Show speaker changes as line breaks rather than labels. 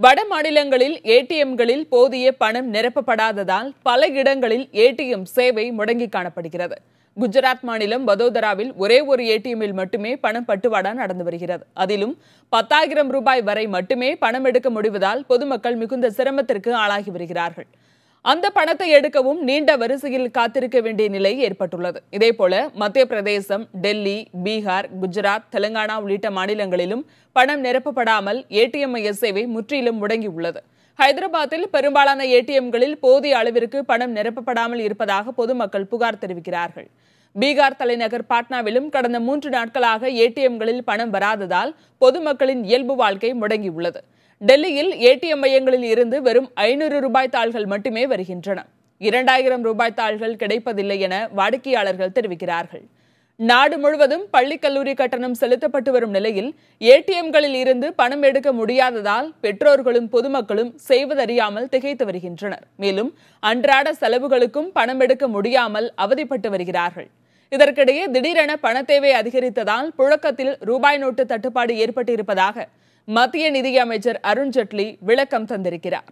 வட மாநிலங்களில் ஏடிஎம்களில் போதிய பணம் நிரப்பப்படாததால் பல இடங்களில் ஏடிஎம் சேவை முடங்கி காணப்படுகிறது. குஜராத் மாநிலம் வதோதராவில் ஒரே ஒரு ஏடிஎம்மில் மட்டுமே பணம் பட்டுவாடா நடந்து வருகிறது. அதிலும் 10,000 ரூபாய் வரை மட்டுமே பணம் எடுக்க முடிவதால் பொதுமக்கள் மிகுந்த சிரமத்திற்கு ஆளாகி வருகிறார்கள். அந்த பணத்தை எடுக்கவும் நீண்ட வரிசையில் காத்திருக்க வேண்டிய நிலை ஏற்பட்டுள்ளது. இதேபோல மத்திய பிரதேசம், டெல்லி, பீகார், குஜராத், தெலுங்கானா உள்ளிட்ட மாநிலங்களிலும் பணம் நிரப்பப்படாமல் ஏடிஎம் மைய சேவை முற்றிலும் முடங்கியுள்ளது. ஹைதராபாத்தில் பெரும்பாலான ஏடிஎம்களில் போதிய அளவிற்கு பணம் நிரப்பப்படாமல் இருப்பதாக பொதுமக்கள் புகார் தெரிவிக்கிறார்கள். பீகார் தலைநகர் பாட்னாவிலும் கடந்த 3 நாட்களாக ஏடிஎம்களில் பணம் வராததால் பொதுமக்களின் இயல்பு வாழ்க்கை முடங்கியுள்ளது. டெல்லியில் ஏடிஎம் மையங்களில் இருந்து வெறும் 500 ரூபாய் தாள்கள் மட்டுமே வருகின்றன. 2000 ரூபாய் தாள்கள் கிடைப்பதில்லை என வாடிக்கையாளர்கள் தெரிவிக்கிறார்கள். நாடு முழுவதும் பள்ளி கல்லூரி கட்டணம் செலுத்தப்பட்டு வரும் நிலையில் ஏடிஎம்களில் இருந்து பணம் எடுக்க முடியாததால் பெற்றோர்களும் பொதுமக்களும் செய்வதறியாமல் திகைத்து வருகின்றனர். மேலும் அன்றாட செலவுகளுக்கும் பணம் எடுக்க முடியாமல் அவதிப்பட்டு வருகிறார்கள். இதற்கிடையே திடீரென பண தேவை அதிகரித்ததால் புழக்கத்தில் ரூபாய் நோட்டு தட்டுப்பாடு ஏற்பட்டிருப்பதாக மத்திய நிதியமைச்சர் அருண் ஜேட்லி விளக்கம் தந்திருக்கிறார்.